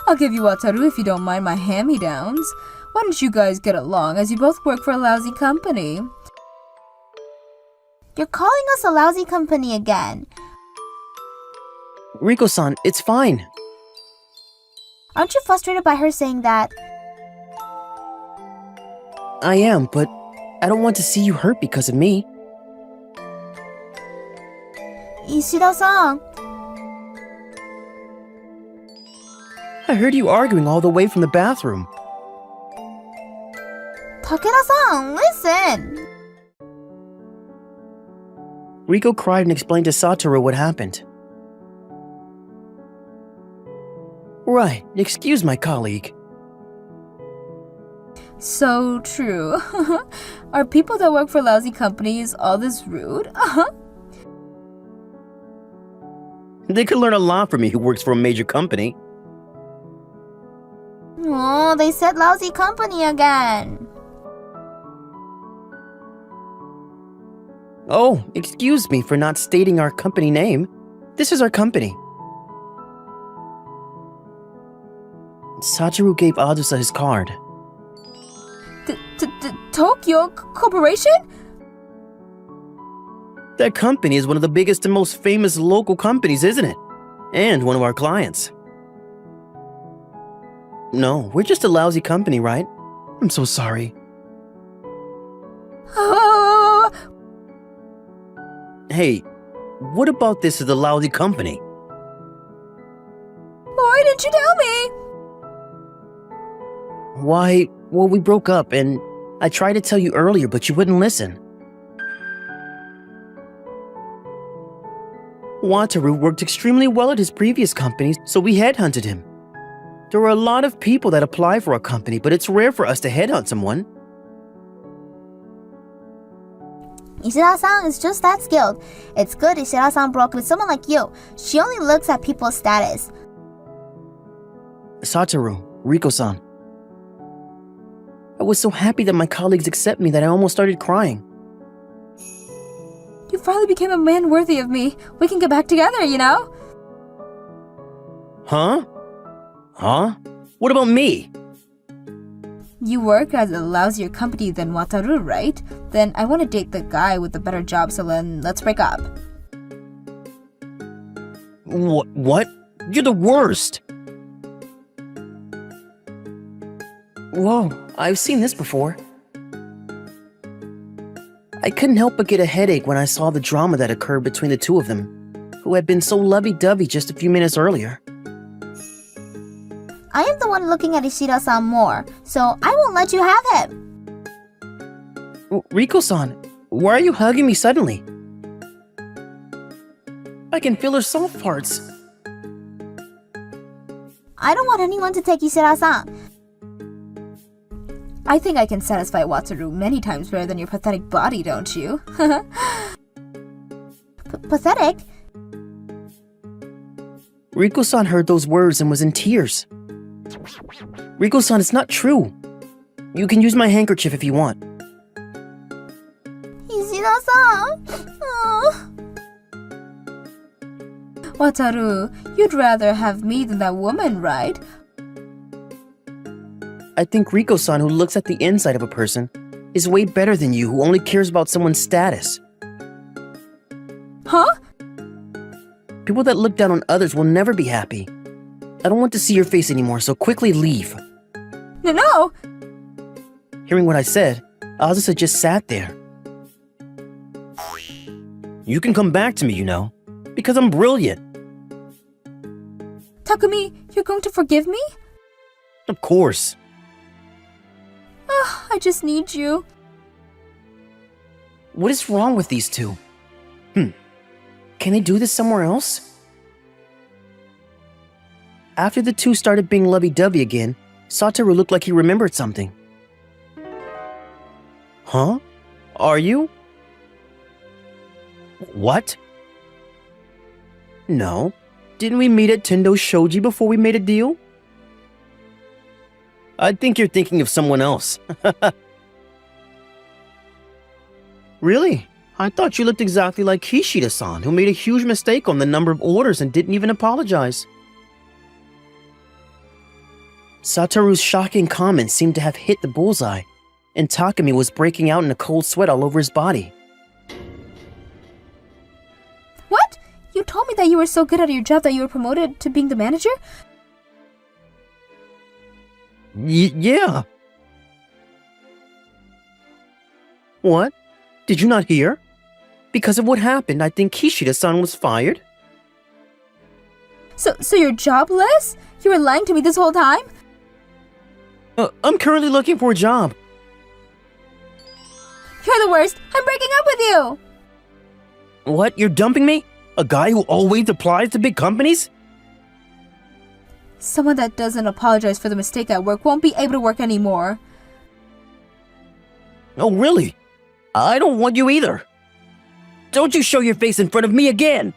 I'll give you Wataru if you don't mind my hand-me-downs. Why don't you guys get along, as you both work for a lousy company? You're calling us a lousy company again. Riko-san, it's fine. Aren't you frustrated by her saying that? I am, but I don't want to see you hurt because of me. Ishida-san. I heard you arguing all the way from the bathroom. Takeda-san, listen. Riko cried and explained to Satoru what happened. Right, excuse my colleague. So true. Are people that work for lousy companies all this rude? They could learn a lot from me, who works for a major company. Oh, they said lousy company again. Oh, excuse me for not stating our company name. This is our company. Satoru gave Azusa his card. Tokyo Corporation? That company is one of the biggest and most famous local companies, isn't it? And one of our clients. No, we're just a lousy company, right? I'm so sorry. Oh, Hey, what about this is a lousy company? why didn't you tell me? Why, well, we broke up and I tried to tell you earlier, but you wouldn't listen. Wataru worked extremely well at his previous companies, so we headhunted him. There are a lot of people that apply for our company, but it's rare for us to headhunt someone. Ishida-san is just that skilled. It's good Ishida-san broke with someone like you. She only looks at people's status. Satoru, Riko-san. I was so happy that my colleagues accept me that I almost started crying. You finally became a man worthy of me. We can get back together, you know? Huh? Huh? What about me? You work at a lousier company than Wataru, right? Then I want to date the guy with the better job, so then let's break up. What? You're the worst! Whoa, I've seen this before. I couldn't help but get a headache when I saw the drama that occurred between the two of them, who had been so lovey-dovey just a few minutes earlier. I am the one looking at Ishida-san more, so I won't let you have him. Riko-san, why are you hugging me suddenly? I can feel her soft parts. I don't want anyone to take Ishida-san. I think I can satisfy Wataru many times better than your pathetic body, don't you? Pathetic? Riko-san heard those words and was in tears. Riko-san, it's not true. You can use my handkerchief if you want. Ishida-san. Oh. Wataru, you'd rather have me than that woman, right? I think Riko-san, who looks at the inside of a person, is way better than you, who only cares about someone's status. Huh? People that look down on others will never be happy. I don't want to see your face anymore, so quickly leave. No! Hearing what I said, Azusa just sat there. You can come back to me, you know, because I'm brilliant. Takumi, you're going to forgive me? Of course. I just need you. What is wrong with these two? Can they do this somewhere else? After the two started being lovey-dovey again, Satoru looked like he remembered something. Huh? Are you? What? No. Didn't we meet at Tendo Shoji before we made a deal? I think you're thinking of someone else. Really? I thought you looked exactly like Kishida-san, who made a huge mistake on the number of orders and didn't even apologize. Satoru's shocking comments seemed to have hit the bullseye, and Takumi was breaking out in a cold sweat all over his body. What? You told me that you were so good at your job that you were promoted to being the manager? Yeah. What? Did you not hear? Because of what happened, I think Kishida-san was fired. So you're jobless? You were lying to me this whole time? I'm currently looking for a job. You're the worst. I'm breaking up with you. What? You're dumping me? A guy who always applies to big companies? Someone that doesn't apologize for the mistake at work won't be able to work anymore. Oh, really? I don't want you either. Don't you show your face in front of me again!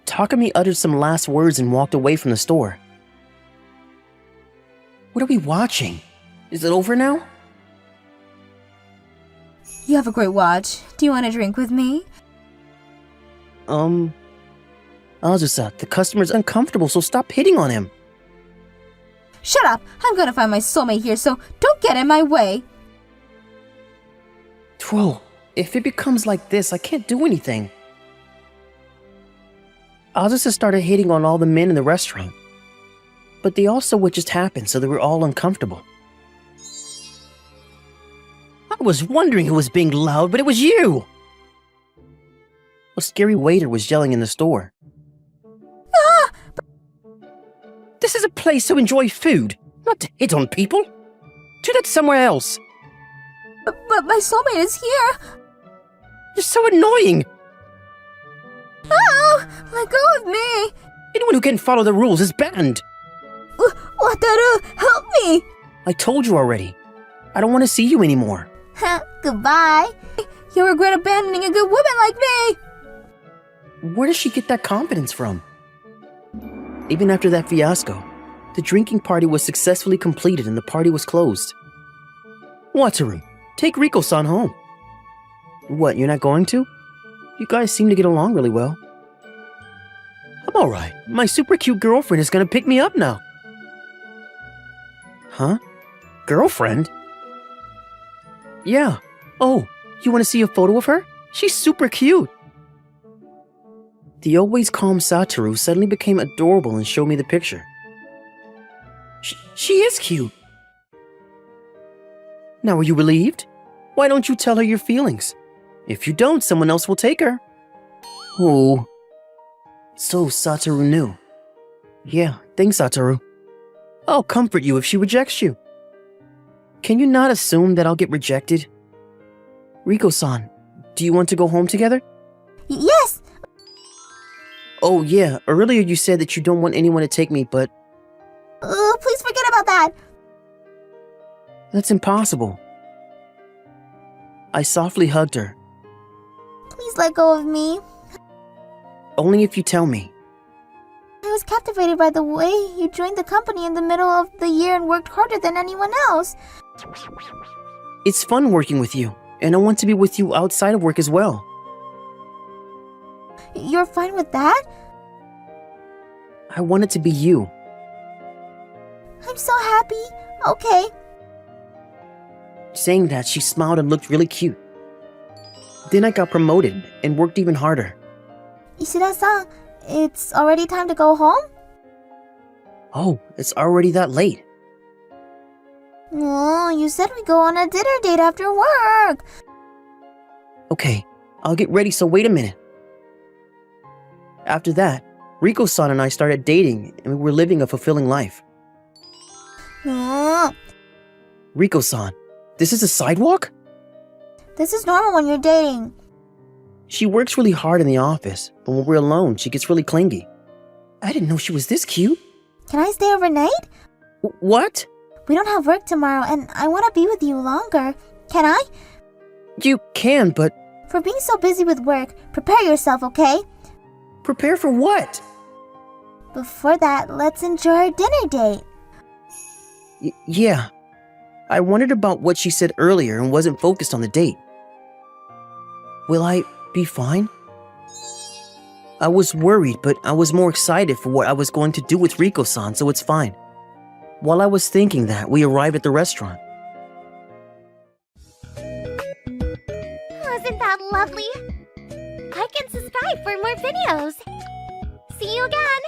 Takumi uttered some last words and walked away from the store. What are we watching? Is it over now? You have a great watch. Do you want a drink with me? Azusa, the customer's uncomfortable, so stop hitting on him. Shut up! I'm gonna find my soulmate here, so don't get in my way. Whoa, if it becomes like this, I can't do anything. Azusa started hitting on all the men in the restaurant. But they all saw what just happened, so they were all uncomfortable. I was wondering who was being loud, but it was you! A scary waiter was yelling in the store. Ah! This is a place to enjoy food, not to hit on people. Do that somewhere else. But my soulmate is here. You're so annoying. Oh! Let go of me! Anyone who can't follow the rules is banned. Wataru, help me! I told you already. I don't want to see you anymore. Goodbye. You'll regret abandoning a good woman like me! Where does she get that confidence from? Even after that fiasco, the drinking party was successfully completed and the party was closed. Wataru, take Riko-san home. What, you're not going to? You guys seem to get along really well. I'm alright. My super cute girlfriend is gonna pick me up now. Huh? Girlfriend? Yeah. Oh, you wanna see a photo of her? She's super cute. The always calm Satoru suddenly became adorable and showed me the picture. She is cute. Now, are you relieved? Why don't you tell her your feelings? If you don't, someone else will take her. Oh. So Satoru knew. Yeah, thanks, Satoru. I'll comfort you if she rejects you. Can you not assume that I'll get rejected? Riko-san, do you want to go home together? Yes! Oh yeah, earlier you said that you don't want anyone to take me, but... Please forget about that! That's impossible. I softly hugged her. Please let go of me. Only if you tell me. I was captivated by the way you joined the company in the middle of the year and worked harder than anyone else. It's fun working with you, and I want to be with you outside of work as well. You're fine with that? I want it to be you. I'm so happy. Okay. Saying that, she smiled and looked really cute. Then I got promoted and worked even harder. Ishida-san, it's already time to go home? Oh, it's already that late. Oh, you said we go on a dinner date after work. Okay, I'll get ready, so wait a minute. After that, Riko-san and I started dating and we were living a fulfilling life. Riko-san, this is a sidewalk? This is normal when you're dating. She works really hard in the office, but when we're alone, she gets really clingy. I didn't know she was this cute. Can I stay overnight? What? We don't have work tomorrow and I want to be with you longer. Can I? You can, but... For being so busy with work, prepare yourself, okay? Prepare for what? Before that, let's enjoy our dinner date. Yeah. I wondered about what she said earlier and wasn't focused on the date. Will I be fine? I was worried, but I was more excited for what I was going to do with Riko-san, so it's fine. While I was thinking that, we arrived at the restaurant. Wasn't that lovely? I can subscribe for more videos. See you again!